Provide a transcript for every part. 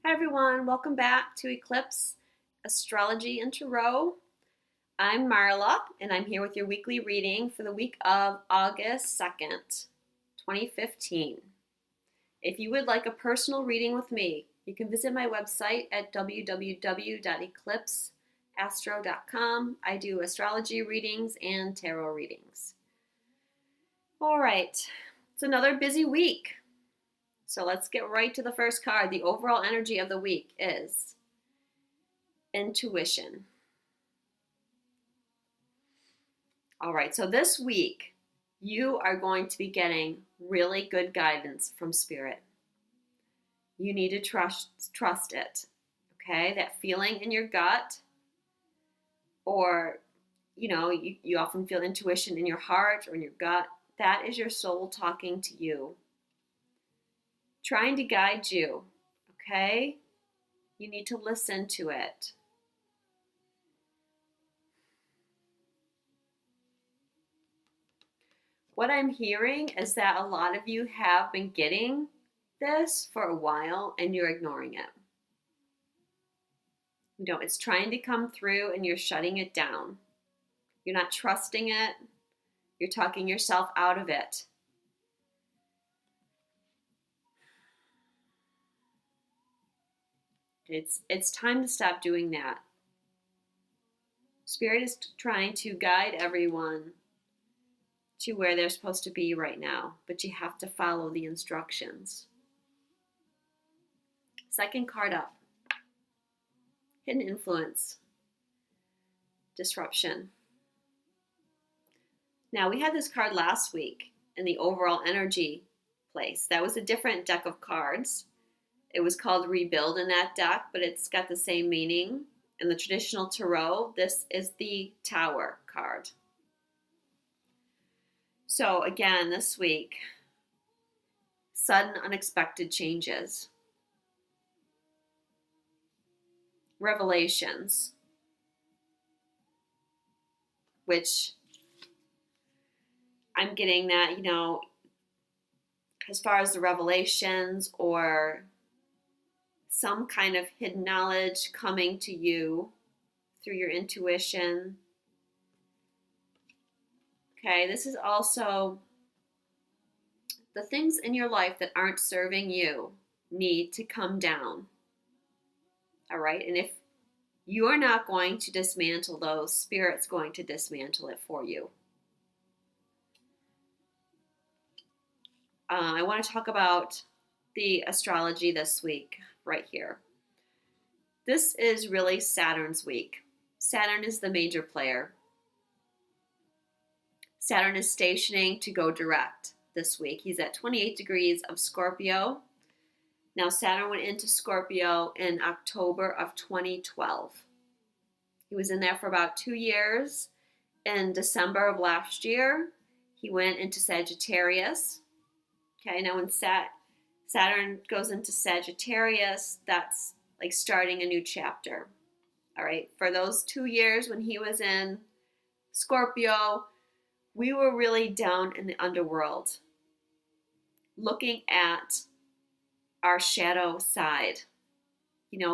Hi everyone, welcome back to Eclipse Astrology and Tarot. I'm Marla and I'm here with your weekly reading for the week of August 2nd, 2015. If you would like a personal reading with me, you can visit my website at www.eclipseastro.com. I do astrology readings and tarot readings. All right, it's another busy week. So let's get right to the first card. The overall energy of the week is intuition. All right, so this week, you are going to be getting really good guidance from Spirit. You need to trust it, okay? That feeling in your gut, or, you often feel intuition in your heart or in your gut. That is your soul talking to you, trying to guide you, okay? You need to listen to it. What I'm hearing is that a lot of you have been getting this for a while and you're ignoring it. It's trying to come through and you're shutting it down. You're not trusting it. You're talking yourself out of it. It's time to stop doing that. Spirit is trying to guide everyone to where they're supposed to be right now, but you have to follow the instructions. Second card up, hidden influence, disruption. Now, we had this card last week in the overall energy place. That was a different deck of cards. It was called Rebuild in that deck, but it's got the same meaning. In the traditional tarot, this is the Tower card. So again, this week, sudden unexpected changes, revelations, which I'm getting that, as far as the revelations or some kind of hidden knowledge coming to you through your intuition. Okay, this is also the things in your life that aren't serving you need to come down. All right, and if you're not going to dismantle those, Spirit's going to dismantle it for you. I want to talk about the astrology this week, right here. This is really Saturn's week. Saturn is the major player. Saturn is stationing to go direct this week. He's at 28 degrees of Scorpio. Now, Saturn went into Scorpio in October of 2012. He was in there for about 2 years. In December of last year, he went into Sagittarius. Okay, now when Saturn goes into Sagittarius, that's like starting a new chapter. All right, for those 2 years when he was in Scorpio, we were really down in the underworld, looking at our shadow side,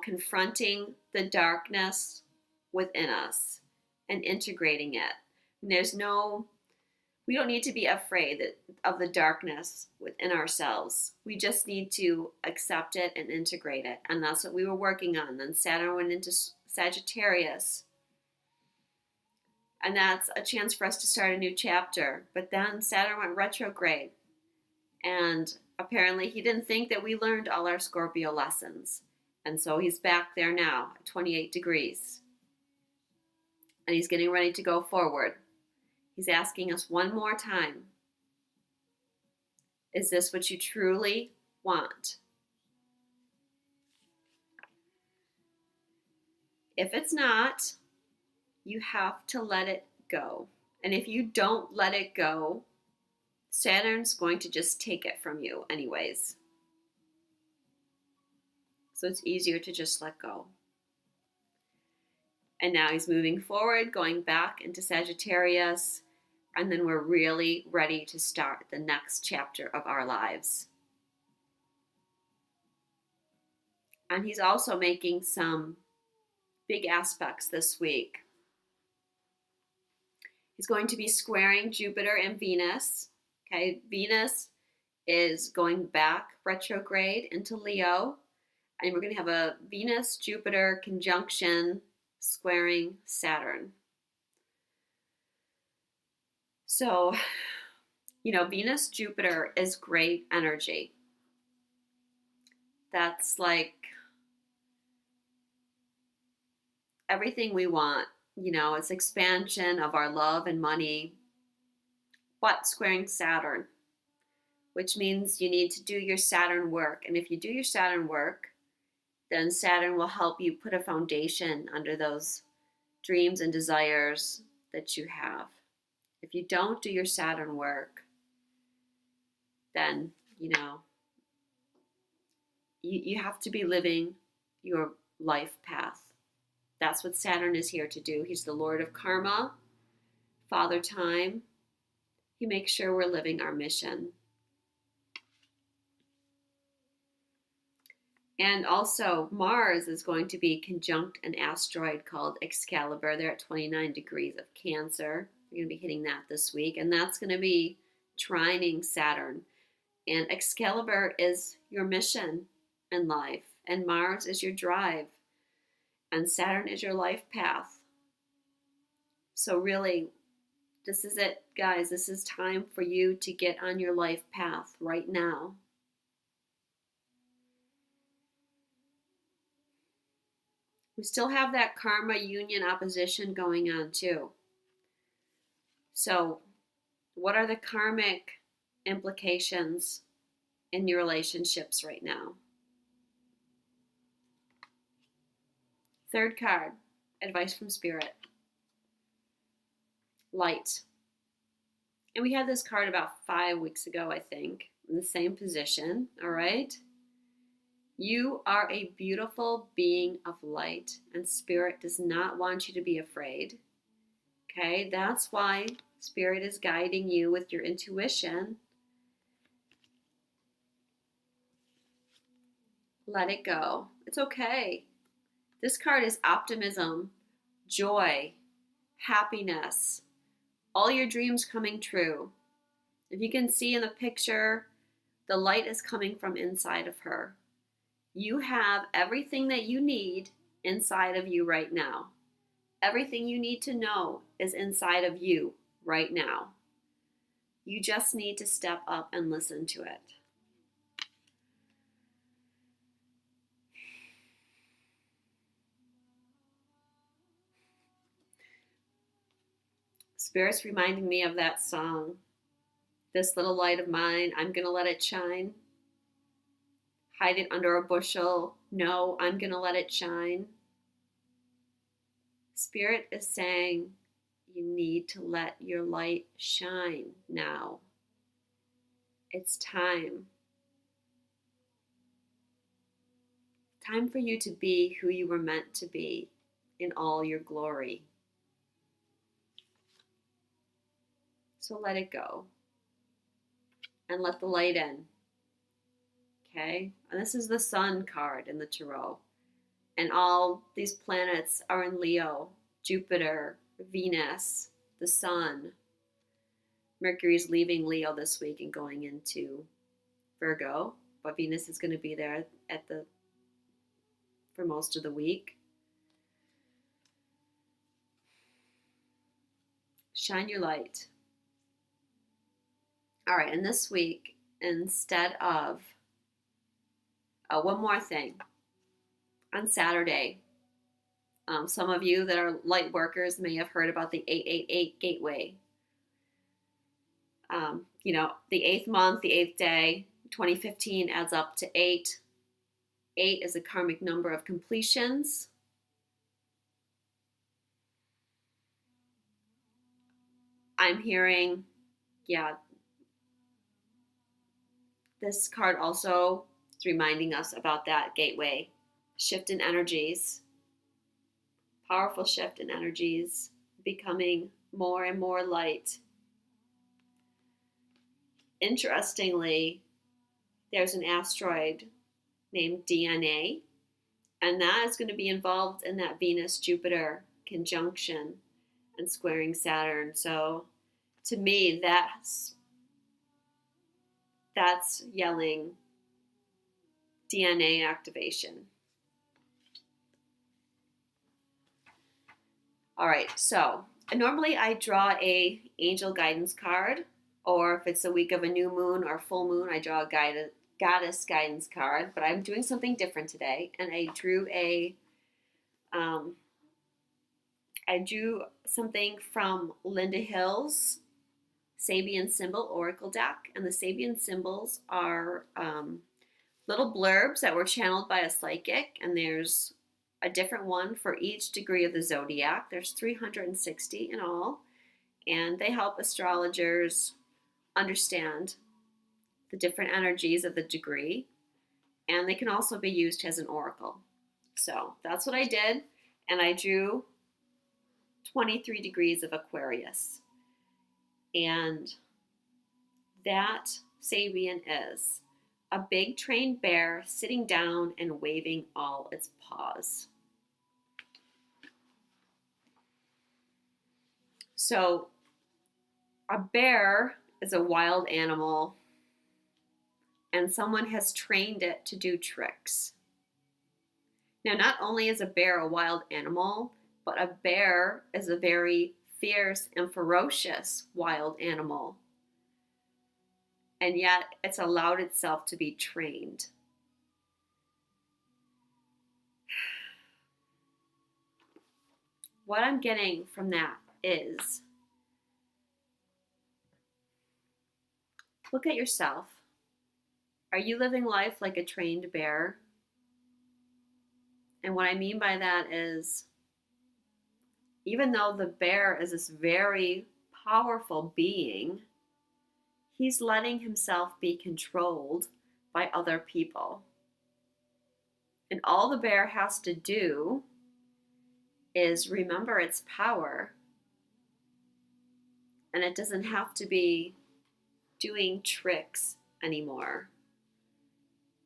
confronting the darkness within us and integrating it. And we don't need to be afraid of the darkness within ourselves. We just need to accept it and integrate it. And that's what we were working on. Then Saturn went into Sagittarius. And that's a chance for us to start a new chapter. But then Saturn went retrograde. And apparently he didn't think that we learned all our Scorpio lessons. And so he's back there now at 28 degrees. And he's getting ready to go forward. He's asking us one more time, is this what you truly want? If it's not, you have to let it go. And if you don't let it go, Saturn's going to just take it from you anyways. So it's easier to just let go. And now he's moving forward, going back into Sagittarius. And then we're really ready to start the next chapter of our lives. And he's also making some big aspects this week. He's going to be squaring Jupiter and Venus. Okay, Venus is going back retrograde into Leo, and we're going to have a Venus-Jupiter conjunction squaring Saturn. So, Venus-Jupiter is great energy. That's like everything we want. It's expansion of our love and money, but squaring Saturn, which means you need to do your Saturn work. And if you do your Saturn work, then Saturn will help you put a foundation under those dreams and desires that you have. If you don't do your Saturn work, then, you have to be living your life path. That's what Saturn is here to do. He's the Lord of Karma, Father Time. He makes sure we're living our mission. And also, Mars is going to be conjunct an asteroid called Excalibur. They're at 29 degrees of Cancer. We're going to be hitting that this week. And that's going to be trining Saturn. And Excalibur is your mission in life. And Mars is your drive. And Saturn is your life path. So really, this is it, guys. This is time for you to get on your life path right now. We still have that karma union opposition going on too. So, what are the karmic implications in your relationships right now? Third card, advice from Spirit. Light. And we had this card about 5 weeks ago, I think, in the same position, all right? You are a beautiful being of light, and Spirit does not want you to be afraid. Okay, that's why Spirit is guiding you with your intuition. Let it go. It's okay. This card is optimism, joy, happiness, all your dreams coming true. If you can see in the picture, the light is coming from inside of her. You have everything that you need inside of you right now. Everything you need to know is inside of you right now. You just need to step up and listen to it. Spirit's reminding me of that song, This Little Light of Mine, I'm gonna let it shine. Hide it under a bushel. No, I'm going to let it shine. Spirit is saying you need to let your light shine now. It's time. Time for you to be who you were meant to be in all your glory. So let it go and let the light in. Okay, and this is the Sun card in the Tarot. And all these planets are in Leo. Jupiter, Venus, the Sun. Mercury's leaving Leo this week and going into Virgo. But Venus is going to be there for most of the week. Shine your light. All right, and this week, instead of one more thing. On Saturday, some of you that are light workers may have heard about the 888 gateway. The 8th month, the 8th day, 2015 adds up to 8. 8 is a karmic number of completions. I'm hearing, this card also is reminding us about that gateway. Shift in energies. Powerful shift in energies. Becoming more and more light. Interestingly, there's an asteroid named DNA And that is going to be involved in that Venus Jupiter conjunction and squaring Saturn. So to me, that's yelling DNA activation. All right, so normally I draw a angel guidance card, or if it's a week of a new moon or full moon, I draw a goddess guidance card. But I'm doing something different today, and um, I drew something from Linda Hill's Sabian Symbol Oracle deck, and the Sabian symbols are little blurbs that were channeled by a psychic, and there's a different one for each degree of the zodiac. There's 360 in all, and they help astrologers understand the different energies of the degree, and they can also be used as an oracle. So that's what I did, and I drew 23 degrees of Aquarius. And that Sabian is a big trained bear sitting down and waving all its paws. So a bear is a wild animal, and someone has trained it to do tricks. Now, not only is a bear a wild animal, but a bear is a very fierce and ferocious wild animal. And yet it's allowed itself to be trained. What I'm getting from that is, look at yourself. Are you living life like a trained bear? And what I mean by that is, even though the bear is this very powerful being, he's letting himself be controlled by other people. And all the bear has to do is remember its power. And it doesn't have to be doing tricks anymore.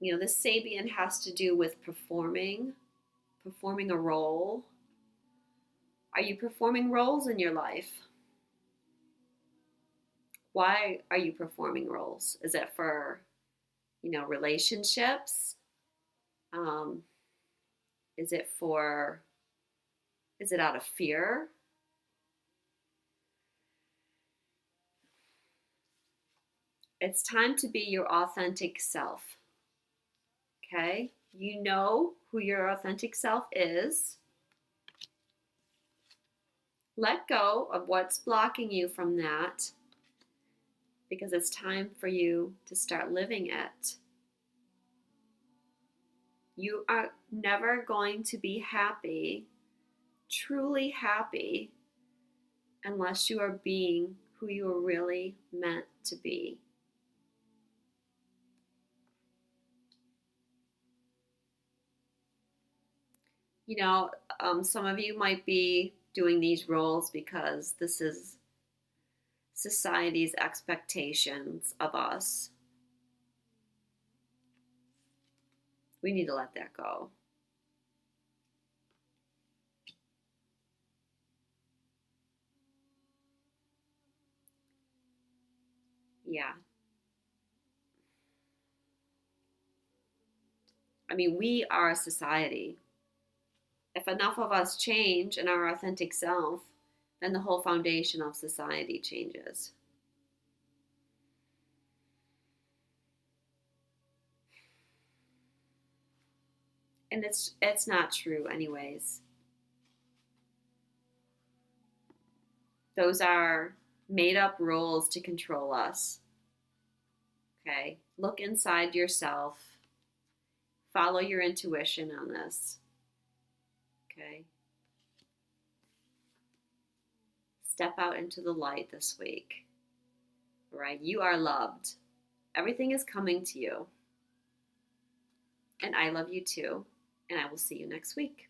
You know, this Sabian has to do with performing a role. Are you performing roles in your life? Why are you performing roles? Is it for, relationships? Is it out of fear? It's time to be your authentic self. Okay? You know who your authentic self is. Let go of what's blocking you from that, because it's time for you to start living it. You are never going to be happy, truly happy, unless you are being who you are really meant to be. Some of you might be doing these roles because this is society's expectations of us. We need to let that go. Yeah. I mean, we are a society. If enough of us change in our authentic self, then the whole foundation of society changes. And it's not true anyways. Those are made up rules to control us. Okay? Look inside yourself. Follow your intuition on this. Okay? Step out into the light this week. All right? You are loved. Everything is coming to you. And I love you too. And I will see you next week.